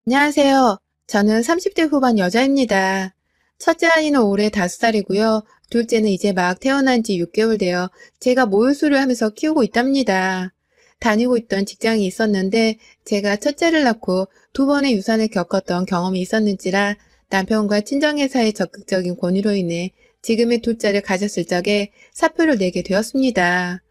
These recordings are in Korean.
안녕하세요. 저는 30대 후반 여자입니다. 첫째 아이는 올해 5살이고요. 둘째는 이제 막 태어난 지 6개월 되어 제가 모유수를 하면서 키우고 있답니다. 다니고 있던 직장이 있었는데 제가 첫째를 낳고 두 번의 유산을 겪었던 경험이 있었는지라 남편과 친정회사의 적극적인 권유로 인해 지금의 둘째를 가졌을 적에 사표를 내게 되었습니다.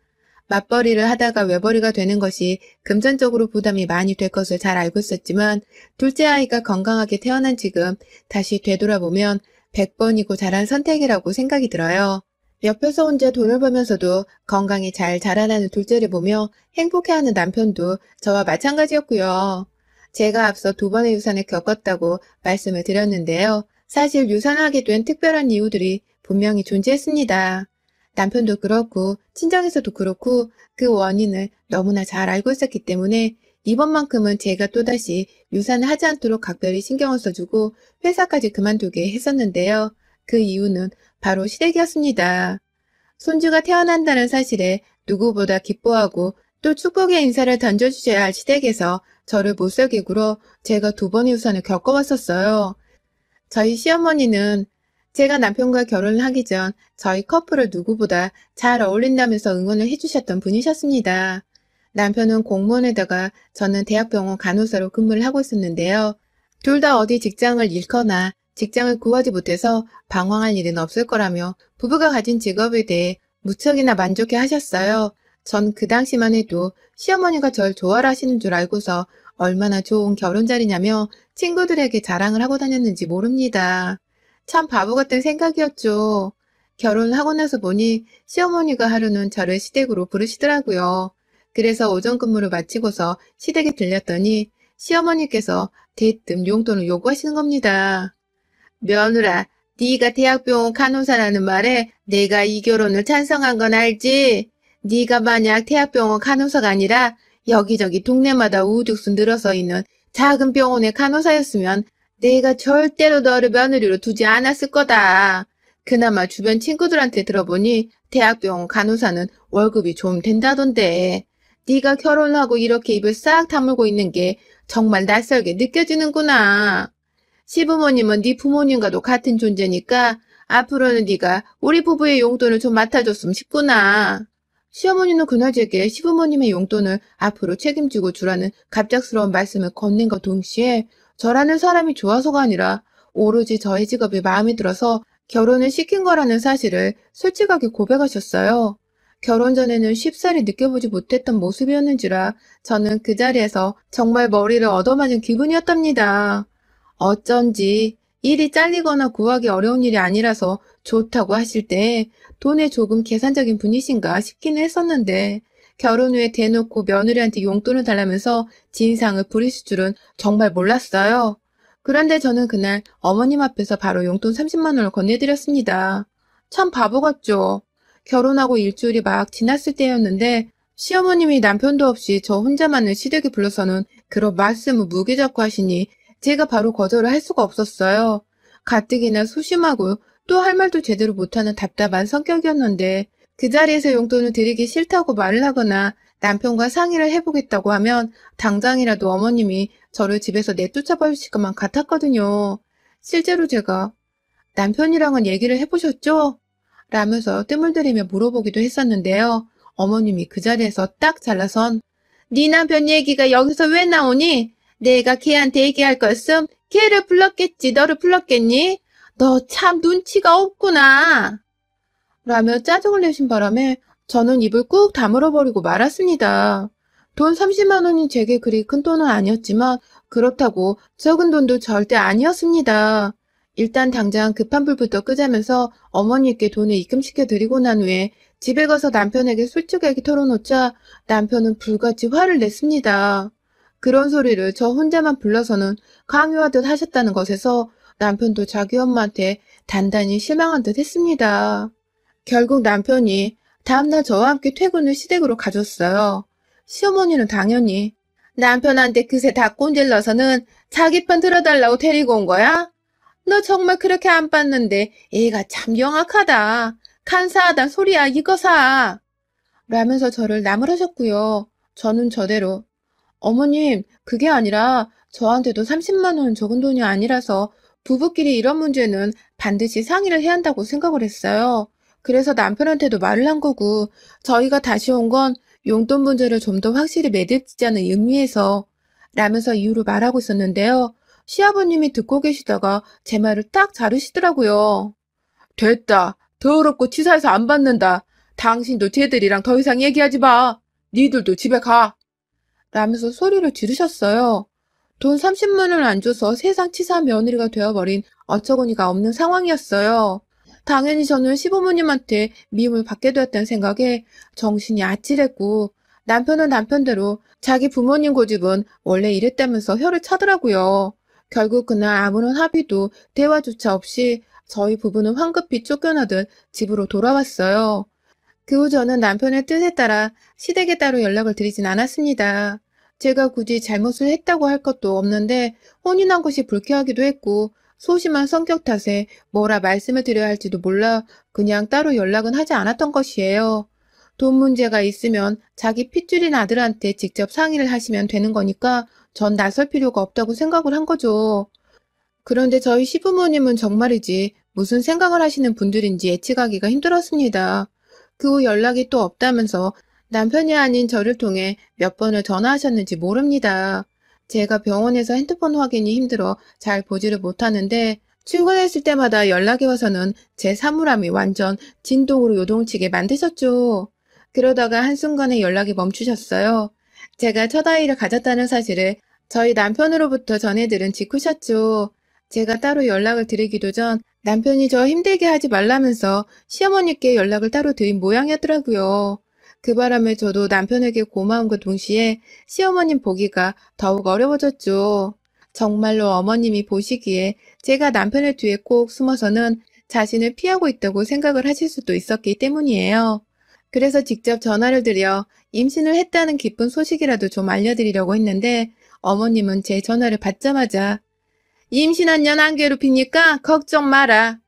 맞벌이를 하다가 외벌이가 되는 것이 금전적으로 부담이 많이 될 것을 잘 알고 있었지만 둘째 아이가 건강하게 태어난 지금 다시 되돌아보면 100번이고 잘한 선택이라고 생각이 들어요. 옆에서 혼자 돈을 벌면서도 건강히 잘 자라나는 둘째를 보며 행복해하는 남편도 저와 마찬가지였고요. 제가 앞서 두 번의 유산을 겪었다고 말씀을 드렸는데요. 사실 유산하게 된 특별한 이유들이 분명히 존재했습니다. 남편도 그렇고 친정에서도 그렇고 그 원인을 너무나 잘 알고 있었기 때문에 이번만큼은 제가 또다시 유산을 하지 않도록 각별히 신경을 써주고 회사까지 그만두게 했었는데요. 그 이유는 바로 시댁이었습니다. 손주가 태어난다는 사실에 누구보다 기뻐하고 또 축복의 인사를 던져주셔야 할 시댁에서 저를 못살게 굴어 제가 두 번의 유산을 겪어왔었어요. 저희 시어머니는 제가 남편과 결혼을 하기 전 저희 커플을 누구보다 잘 어울린다면서 응원을 해주셨던 분이셨습니다. 남편은 공무원에다가 저는 대학병원 간호사로 근무를 하고 있었는데요. 둘 다 어디 직장을 잃거나 직장을 구하지 못해서 방황할 일은 없을 거라며 부부가 가진 직업에 대해 무척이나 만족해 하셨어요. 전 그 당시만 해도 시어머니가 절 좋아라 하시는 줄 알고서 얼마나 좋은 결혼 자리냐며 친구들에게 자랑을 하고 다녔는지 모릅니다. 참 바보 같은 생각이었죠. 결혼을 하고 나서 보니 시어머니가 하루는 저를 시댁으로 부르시더라고요. 그래서 오전 근무를 마치고서 시댁에 들렸더니 시어머니께서 대뜸 용돈을 요구하시는 겁니다. 며느라, 네가 대학병원 간호사라는 말에 내가 이 결혼을 찬성한 건 알지? 네가 만약 대학병원 간호사가 아니라 여기저기 동네마다 우후죽순 늘어서 있는 작은 병원의 간호사였으면 내가 절대로 너를 며느리로 두지 않았을 거다. 그나마 주변 친구들한테 들어보니 대학병원 간호사는 월급이 좀 된다던데. 네가 결혼하고 이렇게 입을 싹 다물고 있는 게 정말 낯설게 느껴지는구나. 시부모님은 네 부모님과도 같은 존재니까 앞으로는 네가 우리 부부의 용돈을 좀 맡아줬으면 싶구나. 시어머니는 그날 제게 시부모님의 용돈을 앞으로 책임지고 주라는 갑작스러운 말씀을 건넨과 동시에 저라는 사람이 좋아서가 아니라 오로지 저의 직업이 마음에 들어서 결혼을 시킨 거라는 사실을 솔직하게 고백하셨어요. 결혼 전에는 쉽사리 느껴보지 못했던 모습이었는지라 저는 그 자리에서 정말 머리를 얻어맞은 기분이었답니다. 어쩐지 일이 잘리거나 구하기 어려운 일이 아니라서 좋다고 하실 때 돈에 조금 계산적인 분이신가 싶기는 했었는데 결혼 후에 대놓고 며느리한테 용돈을 달라면서 진상을 부리실 줄은 정말 몰랐어요. 그런데 저는 그날 어머님 앞에서 바로 용돈 30만 원을 건네드렸습니다. 참 바보 같죠? 결혼하고 일주일이 막 지났을 때였는데 시어머님이 남편도 없이 저 혼자만을 시댁에 불러서는 그런 말씀을 무기잡고 하시니 제가 바로 거절을 할 수가 없었어요. 가뜩이나 소심하고 또 할 말도 제대로 못하는 답답한 성격이었는데 그 자리에서 용돈을 드리기 싫다고 말을 하거나 남편과 상의를 해보겠다고 하면 당장이라도 어머님이 저를 집에서 내쫓아 버리실 것만 같았거든요. 실제로 제가 남편이랑은 얘기를 해보셨죠? 라면서 뜸을 들이며 물어보기도 했었는데요. 어머님이 그 자리에서 딱 잘라선 네 남편 얘기가 여기서 왜 나오니? 내가 걔한테 얘기할 거였음? 걔를 불렀겠지. 너를 불렀겠니? 너 참 눈치가 없구나. 라며 짜증을 내신 바람에 저는 입을 꾹 다물어버리고 말았습니다. 돈 30만 원이 제게 그리 큰 돈은 아니었지만 그렇다고 적은 돈도 절대 아니었습니다. 일단 당장 급한 불부터 끄자면서 어머니께 돈을 입금시켜 드리고 난 후에 집에 가서 남편에게 솔직하게 털어놓자 남편은 불같이 화를 냈습니다. 그런 소리를 저 혼자만 불러서는 강요하듯 하셨다는 것에서 남편도 자기 엄마한테 단단히 실망한 듯 했습니다. 결국 남편이 다음날 저와 함께 퇴근을 시댁으로 가줬어요. 시어머니는 당연히 남편한테 그새 다 꼰질러서는 자기 편 들어달라고 데리고 온 거야? 너 정말 그렇게 안 봤는데 애가 참 영악하다. 간사하단 소리야 이거사. 라면서 저를 나무라셨고요. 저는 저대로 어머님 그게 아니라 저한테도 30만 원은 적은 돈이 아니라서 부부끼리 이런 문제는 반드시 상의를 해야 한다고 생각을 했어요. 그래서 남편한테도 말을 한 거고, 저희가 다시 온 건 용돈 문제를 좀 더 확실히 매듭짓자는 의미에서 라면서 이유를 말하고 있었는데요. 시아버님이 듣고 계시다가 제 말을 딱 자르시더라고요. 됐다. 더럽고 치사해서 안 받는다. 당신도 쟤들이랑 더 이상 얘기하지 마. 니들도 집에 가. 라면서 소리를 지르셨어요. 돈 30만 원을 안 줘서 세상 치사한 며느리가 되어버린 어처구니가 없는 상황이었어요. 당연히 저는 시부모님한테 미움을 받게 되었다는 생각에 정신이 아찔했고, 남편은 남편대로 자기 부모님 고집은 원래 이랬다면서 혀를 차더라고요. 결국 그날 아무런 합의도 대화조차 없이 저희 부부는 황급히 쫓겨나듯 집으로 돌아왔어요. 그 후 저는 남편의 뜻에 따라 시댁에 따로 연락을 드리진 않았습니다. 제가 굳이 잘못을 했다고 할 것도 없는데 혼인한 것이 불쾌하기도 했고 소심한 성격 탓에 뭐라 말씀을 드려야 할지도 몰라 그냥 따로 연락은 하지 않았던 것이에요. 돈 문제가 있으면 자기 핏줄인 아들한테 직접 상의를 하시면 되는 거니까 전 나설 필요가 없다고 생각을 한 거죠. 그런데 저희 시부모님은 정말이지 무슨 생각을 하시는 분들인지 예측하기가 힘들었습니다. 그 후 연락이 또 없다면서 남편이 아닌 저를 통해 몇 번을 전화하셨는지 모릅니다. 제가 병원에서 핸드폰 확인이 힘들어 잘 보지를 못하는데 출근했을 때마다 연락이 와서는 제 사물함이 완전 진동으로 요동치게 만드셨죠. 그러다가 한순간에 연락이 멈추셨어요. 제가 첫 아이를 가졌다는 사실을 저희 남편으로부터 전해들은 직후셨죠. 제가 따로 연락을 드리기도 전 남편이 저 힘들게 하지 말라면서 시어머니께 연락을 따로 드린 모양이었더라고요. 그 바람에 저도 남편에게 고마움과 동시에 시어머님 보기가 더욱 어려워졌죠. 정말로 어머님이 보시기에 제가 남편의 뒤에 꼭 숨어서는 자신을 피하고 있다고 생각을 하실 수도 있었기 때문이에요. 그래서 직접 전화를 드려 임신을 했다는 기쁜 소식이라도 좀 알려드리려고 했는데 어머님은 제 전화를 받자마자 임신한 년 안 괴롭히니까 걱정 마라.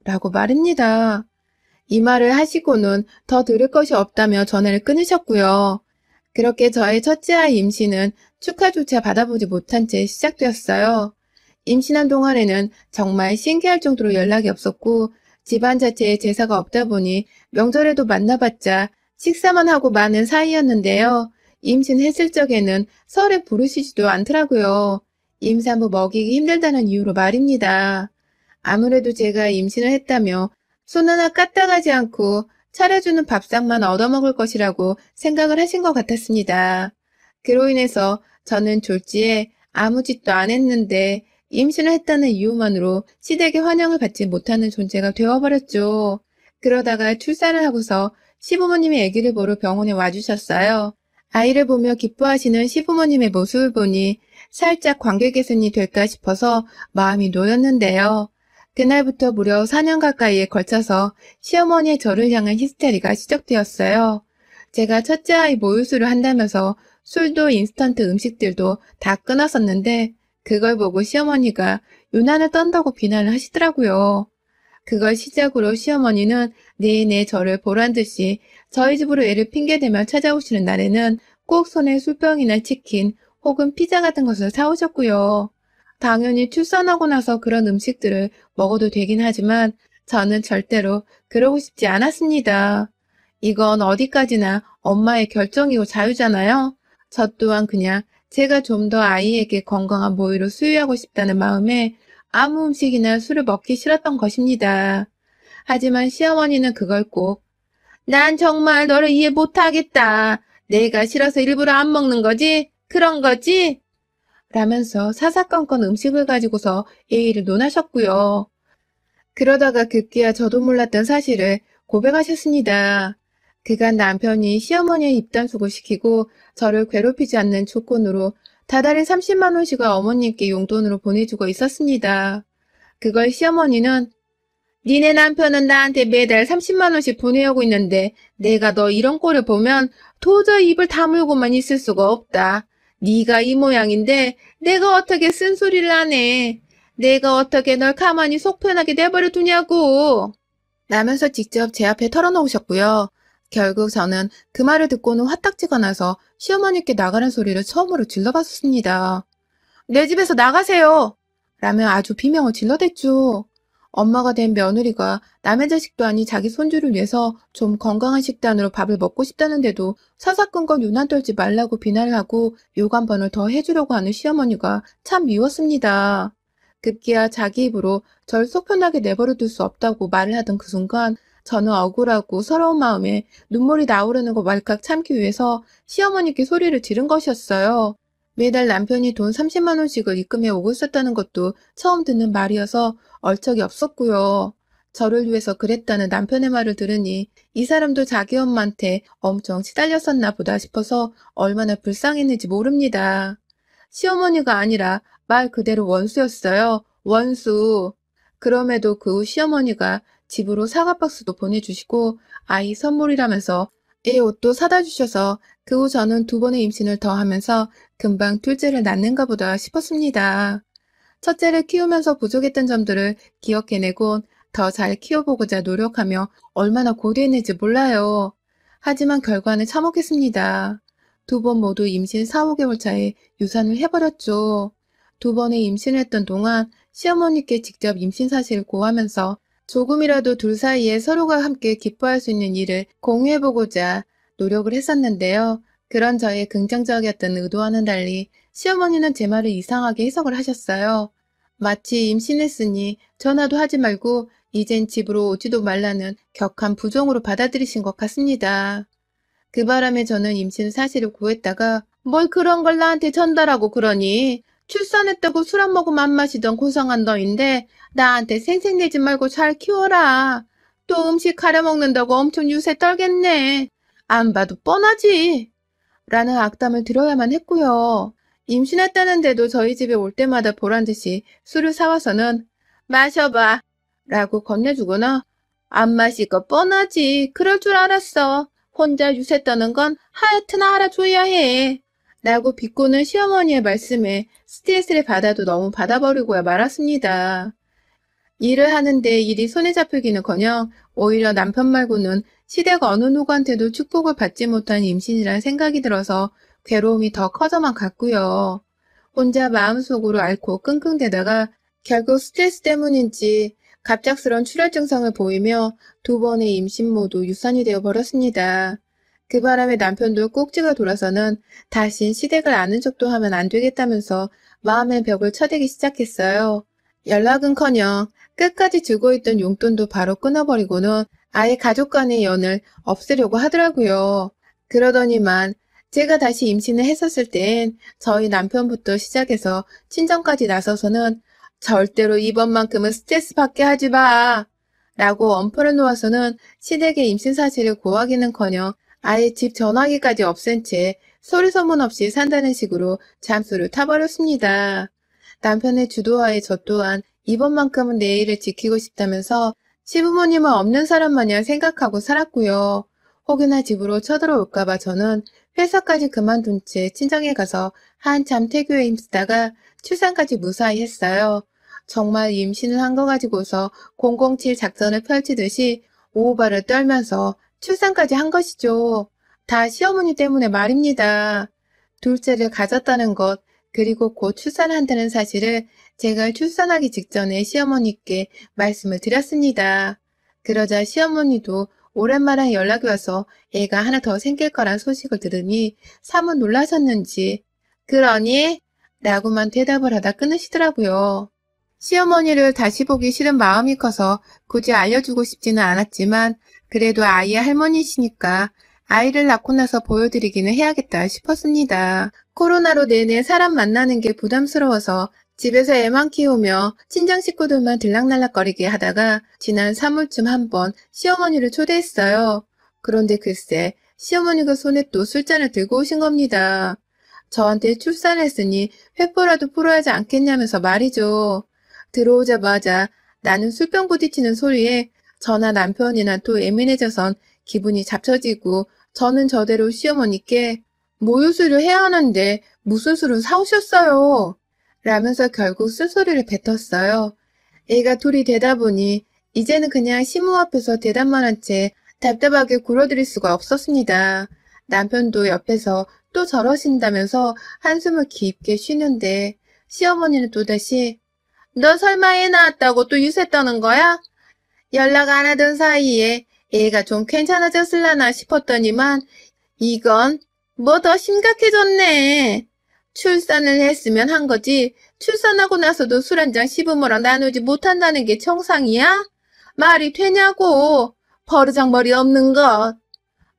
라고 말입니다. 이 말을 하시고는 더 들을 것이 없다며 전화를 끊으셨고요. 그렇게 저의 첫째 아이 임신은 축하조차 받아보지 못한 채 시작되었어요. 임신한 동안에는 정말 신기할 정도로 연락이 없었고 집안 자체에 제사가 없다 보니 명절에도 만나봤자 식사만 하고 마는 사이였는데요. 임신했을 적에는 설에 부르시지도 않더라고요. 임산부 먹이기 힘들다는 이유로 말입니다. 아무래도 제가 임신을 했다며 손 하나 까딱하지 않고 차려주는 밥상만 얻어먹을 것이라고 생각을 하신 것 같았습니다. 그로 인해서 저는 졸지에 아무 짓도 안 했는데 임신을 했다는 이유만으로 시댁의 환영을 받지 못하는 존재가 되어버렸죠. 그러다가 출산을 하고서 시부모님이 아기를 보러 병원에 와주셨어요. 아이를 보며 기뻐하시는 시부모님의 모습을 보니 살짝 관계 개선이 될까 싶어서 마음이 놓였는데요. 그날부터 무려 4년 가까이에 걸쳐서 시어머니의 저를 향한 히스테리가 시작되었어요. 제가 첫째 아이 모유수를 한다면서 술도 인스턴트 음식들도 다 끊었었는데 그걸 보고 시어머니가 유난을 떤다고 비난을 하시더라고요. 그걸 시작으로 시어머니는 내내 저를 보란 듯이 저희 집으로 애를 핑계대며 찾아오시는 날에는 꼭 손에 술병이나 치킨 혹은 피자 같은 것을 사오셨고요. 당연히 출산하고 나서 그런 음식들을 먹어도 되긴 하지만 저는 절대로 그러고 싶지 않았습니다. 이건 어디까지나 엄마의 결정이고 자유잖아요. 저 또한 그냥 제가 좀 더 아이에게 건강한 모유를 수유하고 싶다는 마음에 아무 음식이나 술을 먹기 싫었던 것입니다. 하지만 시어머니는 그걸 꼭 난 정말 너를 이해 못하겠다. 내가 싫어서 일부러 안 먹는 거지? 그런 거지? 라면서 사사건건 음식을 가지고서 예의를 논하셨고요. 그러다가 급기야 저도 몰랐던 사실을 고백하셨습니다. 그간 남편이 시어머니의 입단속을 시키고 저를 괴롭히지 않는 조건으로 다달이 30만 원씩을 어머님께 용돈으로 보내주고 있었습니다. 그걸 시어머니는 니네 남편은 나한테 매달 30만 원씩 보내오고 있는데 내가 너 이런 꼴을 보면 도저히 입을 다물고만 있을 수가 없다. 네가 이 모양인데 내가 어떻게 쓴소리를 하네. 내가 어떻게 널 가만히 속 편하게 내버려 두냐고. 라면서 직접 제 앞에 털어놓으셨고요. 결국 저는 그 말을 듣고는 화딱지가 나서 시어머니께 나가란 소리를 처음으로 질러봤습니다. 내 집에서 나가세요! 라며 아주 비명을 질러댔죠. 엄마가 된 며느리가 남의 자식도 아닌 자기 손주를 위해서 좀 건강한 식단으로 밥을 먹고 싶다는데도 사사건건 유난 떨지 말라고 비난을 하고 욕 한 번을 더 해주려고 하는 시어머니가 참 미웠습니다. 급기야 자기 입으로 절 속 편하게 내버려 둘 수 없다고 말을 하던 그 순간 저는 억울하고 서러운 마음에 눈물이 나오려는 거 왈칵 참기 위해서 시어머니께 소리를 지른 것이었어요. 매달 남편이 돈 30만 원씩을 입금해 오고 있었다는 것도 처음 듣는 말이어서 얼척이 없었고요. 저를 위해서 그랬다는 남편의 말을 들으니 이 사람도 자기 엄마한테 엄청 시달렸었나 보다 싶어서 얼마나 불쌍했는지 모릅니다. 시어머니가 아니라 말 그대로 원수였어요. 원수. 그럼에도 그 후 시어머니가 집으로 사과 박스도 보내주시고 아이 선물이라면서 애 옷도 사다 주셔서 그 후 저는 2번의 임신을 더 하면서 금방 둘째를 낳는가 보다 싶었습니다. 첫째를 키우면서 부족했던 점들을 기억해내곤 더 잘 키워보고자 노력하며 얼마나 고대했는지 몰라요. 하지만 결과는 참혹했습니다. 2번 모두 임신 4, 5개월 차에 유산을 해버렸죠. 2번의 임신을 했던 동안 시어머니께 직접 임신 사실을 고하면서 조금이라도 둘 사이에 서로가 함께 기뻐할 수 있는 일을 공유해보고자 노력을 했었는데요. 그런 저의 긍정적이었던 의도와는 달리 시어머니는 제 말을 이상하게 해석을 하셨어요. 마치 임신했으니 전화도 하지 말고 이젠 집으로 오지도 말라는 격한 부정으로 받아들이신 것 같습니다. 그 바람에 저는 임신 사실을 구했다가 뭘 그런 걸 나한테 전달하고 그러니 출산했다고 술 안 먹으면 안 마시던 고상한 너인데 나한테 생색내지 말고 잘 키워라. 또 음식 가려 먹는다고 엄청 유세 떨겠네. 안 봐도 뻔하지. 라는 악담을 들어야만 했고요. 임신했다는데도 저희 집에 올 때마다 보란듯이 술을 사와서는 마셔봐 라고 건네주거나 안 마실 거 뻔하지. 그럴 줄 알았어. 혼자 유세 떠는 건 하여튼 알아줘야 해. 라고 비꼬는 시어머니의 말씀에 스트레스를 받아도 너무 받아버리고야 말았습니다. 일을 하는데 일이 손에 잡히기는커녕 오히려 남편 말고는 시댁 어느 누구한테도 축복을 받지 못한 임신이란 생각이 들어서 괴로움이 더 커져만 갔고요. 혼자 마음속으로 앓고 끙끙대다가 결국 스트레스 때문인지 갑작스런 출혈 증상을 보이며 2번의 임신 모두 유산이 되어버렸습니다. 그 바람에 남편도 꼭지가 돌아서는 다신 시댁을 아는 척도 하면 안 되겠다면서 마음의 벽을 쳐대기 시작했어요. 연락은커녕 끝까지 주고 있던 용돈도 바로 끊어버리고는 아예 가족 간의 연을 없애려고 하더라고요. 그러더니만 제가 다시 임신을 했었을 땐 저희 남편부터 시작해서 친정까지 나서서는 절대로 이번만큼은 스트레스 받게 하지 마. 라고 엄포를 놓아서는 시댁의 임신 사실을 고하기는커녕 아예 집 전화기까지 없앤 채 소리 소문 없이 산다는 식으로 잠수를 타버렸습니다. 남편의 주도하에 저 또한 이번만큼은 내일을 지키고 싶다면서 시부모님은 없는 사람 마냥 생각하고 살았고요. 혹여나 집으로 쳐들어올까봐 저는 회사까지 그만둔 채 친정에 가서 한참 태교에 힘쓰다가 출산까지 무사히 했어요. 정말 임신을 한 거 가지고서 007 작전을 펼치듯이 오후발을 떨면서 출산까지 한 것이죠. 다 시어머니 때문에 말입니다. 둘째를 가졌다는 것, 그리고 곧 출산한다는 사실을 제가 출산하기 직전에 시어머니께 말씀을 드렸습니다. 그러자 시어머니도 오랜만에 연락이 와서 애가 하나 더 생길 거란 소식을 들으니 사뭇 놀라셨는지 그러니? 라고만 대답을 하다 끊으시더라고요. 시어머니를 다시 보기 싫은 마음이 커서 굳이 알려주고 싶지는 않았지만 그래도 아이의 할머니시니까 아이를 낳고 나서 보여드리기는 해야겠다 싶었습니다. 코로나로 내내 사람 만나는 게 부담스러워서 집에서 애만 키우며 친정 식구들만 들락날락거리게 하다가 지난 3월쯤 한번 시어머니를 초대했어요. 그런데 글쎄 시어머니가 손에 또 술잔을 들고 오신 겁니다. 저한테 출산했으니 회포라도 풀어야 하지 않겠냐면서 말이죠. 들어오자마자 나는 술병 부딪히는 소리에 저나 남편이나 또 예민해져선 기분이 잡쳐지고 저는 저대로 시어머니께 모유수를 해야 하는데 무슨 술을 사오셨어요? 라면서 결국 쓴소리를 뱉었어요. 애가 둘이 되다 보니 이제는 그냥 시모 앞에서 대답만 한 채 답답하게 굴어들일 수가 없었습니다. 남편도 옆에서 또 저러신다면서 한숨을 깊게 쉬는데 시어머니는 또다시 너 설마 애 낳았다고 또 유세 떠는 거야? 연락 안 하던 사이에 애가 좀 괜찮아졌을라나 싶었더니만 이건 뭐 더 심각해졌네. 출산을 했으면 한 거지 출산하고 나서도 술 한잔 시부모랑 나누지 못한다는 게 정상이야? 말이 되냐고. 버르장머리 없는 것.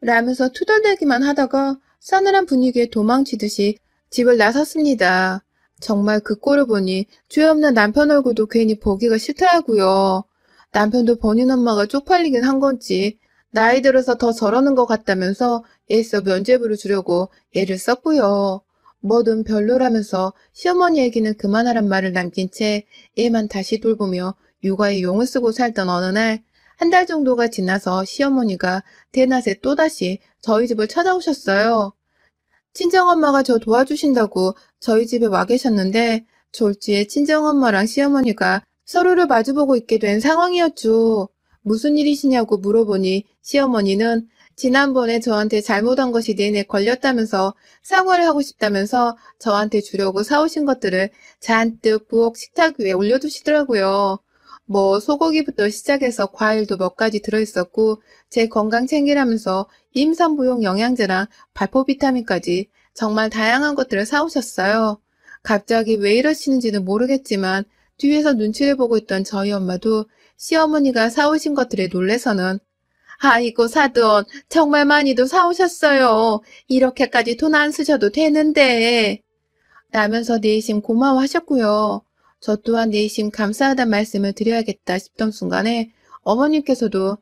라면서 투덜대기만 하다가 싸늘한 분위기에 도망치듯이 집을 나섰습니다. 정말 그 꼴을 보니 죄 없는 남편 얼굴도 괜히 보기가 싫더라고요. 남편도 본인 엄마가 쪽팔리긴 한 건지 나이 들어서 더 저러는 것 같다면서 애써 면죄부를 주려고 애를 썼고요. 뭐든 별로라면서 시어머니 얘기는 그만하란 말을 남긴 채 애만 다시 돌보며 육아에 용을 쓰고 살던 어느 날 한 달 정도가 지나서 시어머니가 대낮에 또다시 저희 집을 찾아오셨어요. 친정엄마가 저 도와주신다고 저희 집에 와 계셨는데 졸지에 친정엄마랑 시어머니가 서로를 마주보고 있게 된 상황이었죠. 무슨 일이시냐고 물어보니 시어머니는 지난번에 저한테 잘못한 것이 내내 걸렸다면서 사과를 하고 싶다면서 저한테 주려고 사오신 것들을 잔뜩 부엌 식탁 위에 올려두시더라고요. 뭐 소고기부터 시작해서 과일도 몇 가지 들어있었고 제 건강 챙기라면서 임산부용 영양제랑 발포 비타민까지 정말 다양한 것들을 사오셨어요. 갑자기 왜 이러시는지는 모르겠지만 뒤에서 눈치를 보고 있던 저희 엄마도 시어머니가 사오신 것들에 놀래서는 아이고 사돈 정말 많이도 사오셨어요. 이렇게까지 돈 안 쓰셔도 되는데 라면서 내심 고마워하셨고요. 저 또한 내심 감사하단 말씀을 드려야겠다 싶던 순간에 어머님께서도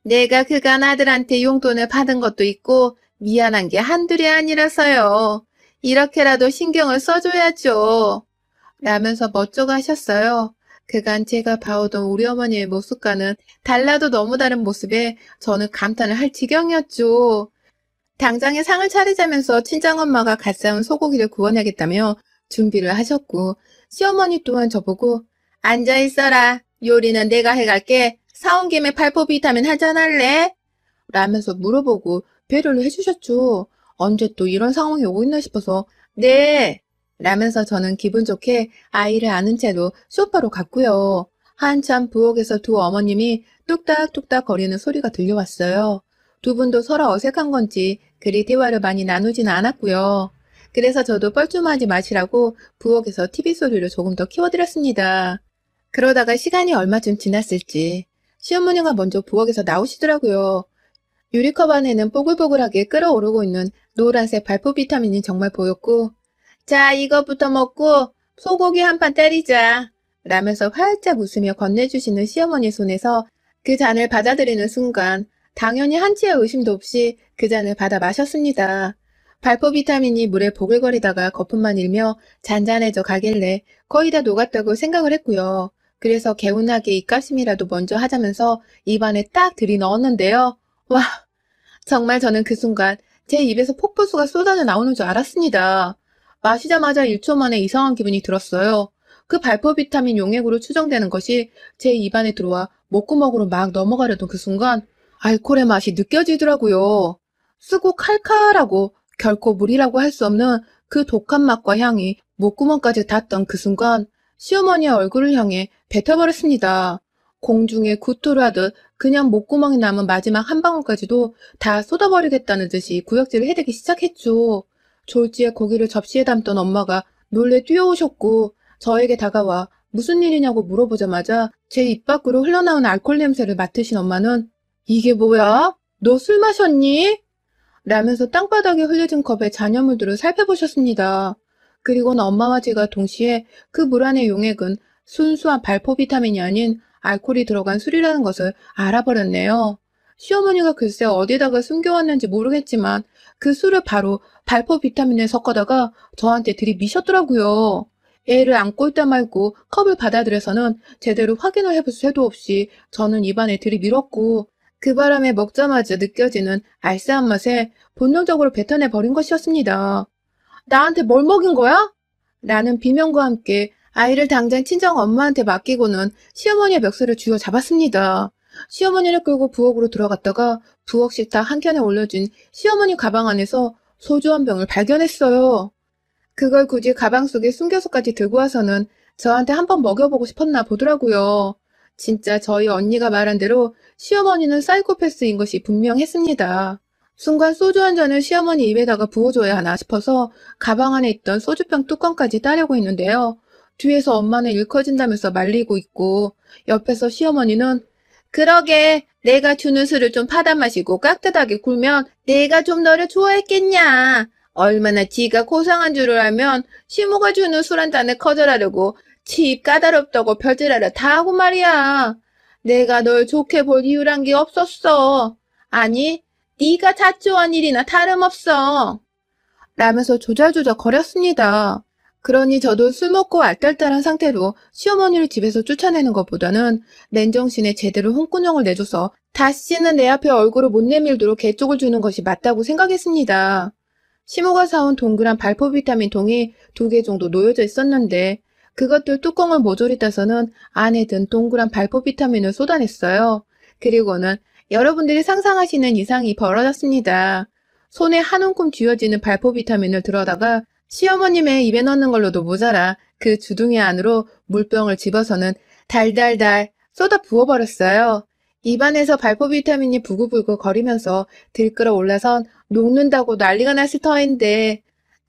내가 그간 아들한테 용돈을 받은 것도 있고 미안한 게 한둘이 아니라서요. 이렇게라도 신경을 써줘야죠. 라면서 멋쩍어 하셨어요. 그간 제가 봐오던 우리 어머니의 모습과는 달라도 너무 다른 모습에 저는 감탄을 할 지경이었죠. 당장에 상을 차리자면서 친정엄마가 갓 사온 소고기를 구워내겠다며 준비를 하셨고 시어머니 또한 저보고 앉아있어라. 요리는 내가 해갈게. 사온 김에 발포 비타민 한잔 할래? 라면서 물어보고 배려를 해주셨죠. 언제 또 이런 상황이 오고 있나 싶어서 네 라면서 저는 기분 좋게 아이를 안은 채로 소파로 갔고요. 한참 부엌에서 두 어머님이 뚝딱뚝딱 거리는 소리가 들려왔어요. 두 분도 서로 어색한 건지 그리 대화를 많이 나누지는 않았고요. 그래서 저도 뻘쭘하지 마시라고 부엌에서 TV 소리를 조금 더 키워드렸습니다. 그러다가 시간이 얼마쯤 지났을지 시어머니가 먼저 부엌에서 나오시더라고요. 유리컵 안에는 뽀글뽀글하게 끓어오르고 있는 노란색 발포 비타민이 정말 보였고 자 이것부터 먹고 소고기 한 판 때리자 라면서 활짝 웃으며 건네주시는 시어머니 손에서 그 잔을 받아들이는 순간 당연히 한치의 의심도 없이 그 잔을 받아 마셨습니다. 발포 비타민이 물에 보글거리다가 거품만 일며 잔잔해져 가길래 거의 다 녹았다고 생각을 했고요. 그래서 개운하게 입가심이라도 먼저 하자면서 입안에 딱 들이넣었는데요. 와, 정말 저는 그 순간 제 입에서 폭포수가 쏟아져 나오는 줄 알았습니다. 마시자마자 1초 만에 이상한 기분이 들었어요. 그 발포 비타민 용액으로 추정되는 것이 제 입안에 들어와 목구멍으로 막 넘어가려던 그 순간 알코올의 맛이 느껴지더라고요. 쓰고 칼칼하고 결코 물이라고 할 수 없는 그 독한 맛과 향이 목구멍까지 닿던 그 순간 시어머니의 얼굴을 향해 뱉어버렸습니다. 공중에 구토를 하듯 그냥 목구멍에 남은 마지막 한 방울까지도 다 쏟아버리겠다는 듯이 구역질을 해대기 시작했죠. 졸지에 고기를 접시에 담던 엄마가 놀래 뛰어오셨고 저에게 다가와 무슨 일이냐고 물어보자마자 제 입 밖으로 흘러나온 알코올 냄새를 맡으신 엄마는 이게 뭐야? 너 술 마셨니? 라면서 땅바닥에 흘려진 컵에 잔여물들을 살펴보셨습니다. 그리고는 엄마와 제가 동시에 그 물 안의 용액은 순수한 발포 비타민이 아닌 알코올이 들어간 술이라는 것을 알아버렸네요. 시어머니가 글쎄 어디다가 숨겨왔는지 모르겠지만 그 술을 바로 발포 비타민에 섞어다가 저한테 들이미셨더라고요. 애를 안고 있다 말고 컵을 받아들여서는 제대로 확인을 해볼 새도 없이 저는 입안에 들이밀었고 그 바람에 먹자마자 느껴지는 알싸한 맛에 본능적으로 뱉어내버린 것이었습니다. 나한테 뭘 먹인 거야? 라는 비명과 함께 아이를 당장 친정 엄마한테 맡기고는 시어머니의 멱살을 쥐어잡았습니다. 시어머니를 끌고 부엌으로 들어갔다가 부엌 식탁 한켠에 올려진 시어머니 가방 안에서 소주 한 병을 발견했어요. 그걸 굳이 가방 속에 숨겨서까지 들고 와서는 저한테 한번 먹여보고 싶었나 보더라고요. 진짜 저희 언니가 말한 대로 시어머니는 사이코패스인 것이 분명했습니다. 순간 소주 한 잔을 시어머니 입에다가 부어줘야 하나 싶어서 가방 안에 있던 소주병 뚜껑까지 따려고 했는데요. 뒤에서 엄마는 일커진다면서 말리고 있고 옆에서 시어머니는 그러게 내가 주는 술을 좀 파다 마시고 깍듯하게 굴면 내가 좀 너를 좋아했겠냐. 얼마나 지가 고상한 줄을 알면 시모가 주는 술 한 잔에 거절하려고 지 까다롭다고 별짓하려 다 하고 말이야. 내가 널 좋게 볼 이유란 게 없었어. 아니, 네가 자초한 일이나 다름없어. 라면서 조잘조잘 거렸습니다. 그러니 저도 술 먹고 알딸딸한 상태로 시어머니를 집에서 쫓아내는 것보다는 맨정신에 제대로 홍군형을 내줘서 다시는 내 앞에 얼굴을 못 내밀도록 개쪽을 주는 것이 맞다고 생각했습니다. 시모가 사온 동그란 발포 비타민 통이 2개 정도 놓여져 있었는데 그것들 뚜껑을 모조리 따서는 안에 든 동그란 발포 비타민을 쏟아냈어요. 그리고는 여러분들이 상상하시는 이상이 벌어졌습니다. 손에 한 움큼 쥐어지는 발포 비타민을 들어다가 시어머님의 입에 넣는 걸로도 모자라 그 주둥이 안으로 물병을 집어서는 달달달 쏟아 부어버렸어요. 입안에서 발포 비타민이 부글부글 거리면서 들끓어 올라선 녹는다고 난리가 났을 터인데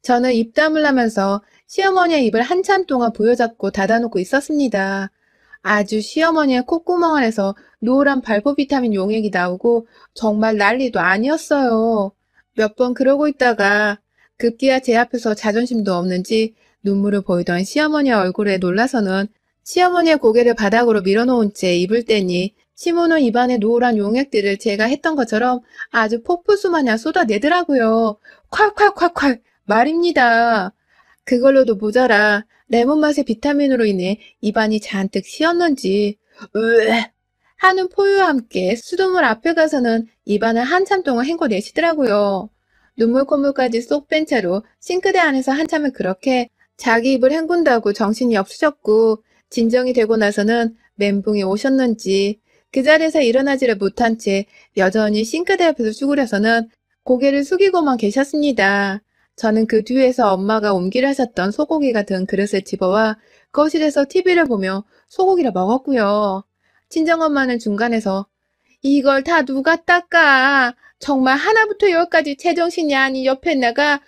저는 입 다물라면서 시어머니의 입을 한참 동안 부여잡고 닫아놓고 있었습니다. 아주 시어머니의 콧구멍 안에서 노란 발포 비타민 용액이 나오고 정말 난리도 아니었어요. 몇 번 그러고 있다가 급기야 제 앞에서 자존심도 없는지 눈물을 보이던 시어머니의 얼굴에 놀라서는 시어머니의 고개를 바닥으로 밀어놓은 채 입을 떼니 시모는 입안에 노란 용액들을 제가 했던 것처럼 아주 폭포수 마냥 쏟아내더라고요. 콸콸콸콸 말입니다. 그걸로도 모자라 레몬 맛의 비타민으로 인해 입안이 잔뜩 씌었는지 으에 하는 포유와 함께 수돗물 앞에 가서는 입안을 한참 동안 헹궈내시더라고요. 눈물 콧물까지 쏙 뺀 채로 싱크대 안에서 한참을 그렇게 자기 입을 헹군다고 정신이 없으셨고 진정이 되고 나서는 멘붕이 오셨는지 그 자리에서 일어나지를 못한 채 여전히 싱크대 앞에서 쭈그려서는 고개를 숙이고만 계셨습니다. 저는 그 뒤에서 엄마가 옮기려 하셨던 소고기 같은 그릇을 집어와 거실에서 TV를 보며 소고기를 먹었고요. 친정엄마는 중간에서 이걸 다 누가 닦아? 정말 하나부터 열까지 제정신이 아닌 옆에 나가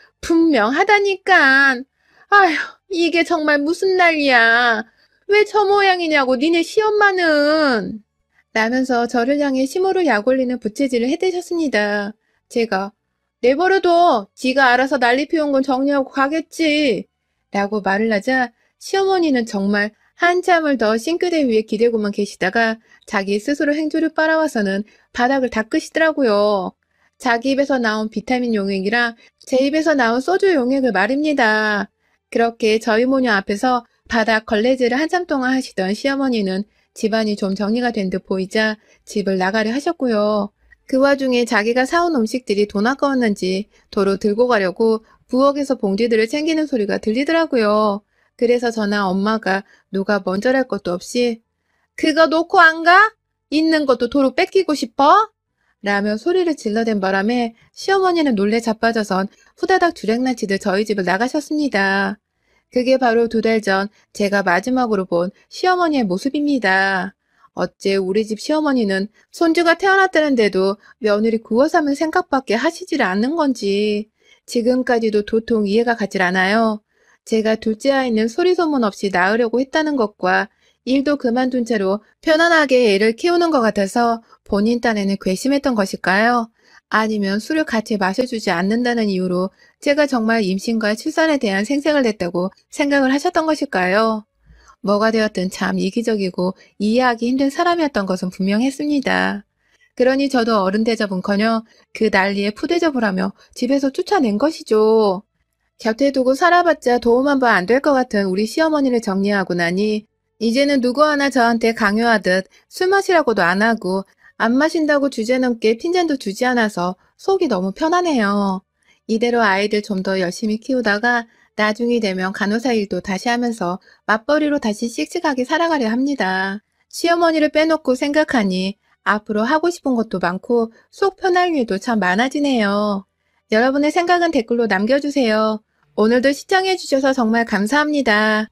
분명하다니깐. 아휴, 이게 정말 무슨 난리야. 왜 저 모양이냐고 니네 시엄마는. 라면서 저를 향해 시모를 약올리는 부채질을 해대셨습니다. 제가 내버려둬. 지가 알아서 난리 피운 건 정리하고 가겠지. 라고 말을 하자 시어머니는 정말 한참을 더 싱크대 위에 기대고만 계시다가 자기 스스로 행주를 빨아와서는 바닥을 닦으시더라고요. 자기 입에서 나온 비타민 용액이랑 제 입에서 나온 소주 용액을 말입니다. 그렇게 저희 모녀 앞에서 바닥 걸레질을 한참 동안 하시던 시어머니는 집안이 좀 정리가 된 듯 보이자 집을 나가려 하셨고요. 그 와중에 자기가 사온 음식들이 돈 아까웠는지 도로 들고 가려고 부엌에서 봉지들을 챙기는 소리가 들리더라고요. 그래서 저나 엄마가 누가 먼저랄 것도 없이 그거 놓고 안 가? 있는 것도 도로 뺏기고 싶어? 라며 소리를 질러댄 바람에 시어머니는 놀래 자빠져선 후다닥 주랭나치듯 저희 집을 나가셨습니다. 그게 바로 2달 전 제가 마지막으로 본 시어머니의 모습입니다. 어째 우리 집 시어머니는 손주가 태어났다는데도 며느리 구워 삼을 생각밖에 하시질 않는 건지 지금까지도 도통 이해가 가질 않아요. 제가 둘째 아이는 소리소문 없이 낳으려고 했다는 것과 일도 그만둔 채로 편안하게 애를 키우는 것 같아서 본인 딴에는 괘씸했던 것일까요? 아니면 술을 같이 마셔주지 않는다는 이유로 제가 정말 임신과 출산에 대한 생색을 냈다고 생각을 하셨던 것일까요? 뭐가 되었든 참 이기적이고 이해하기 힘든 사람이었던 것은 분명했습니다. 그러니 저도 어른 대접은커녕 그 난리에 푸대접을 하며 집에서 쫓아낸 것이죠. 곁에 두고 살아봤자 도움 한 번 안 될 것 같은 우리 시어머니를 정리하고 나니 이제는 누구 하나 저한테 강요하듯 술 마시라고도 안 하고 안 마신다고 주제넘게 핀잔도 주지 않아서 속이 너무 편하네요. 이대로 아이들 좀 더 열심히 키우다가 나중이 되면 간호사 일도 다시 하면서 맞벌이로 다시 씩씩하게 살아가려 합니다. 시어머니를 빼놓고 생각하니 앞으로 하고 싶은 것도 많고 속 편할 일도 참 많아지네요. 여러분의 생각은 댓글로 남겨주세요. 오늘도 시청해주셔서 정말 감사합니다.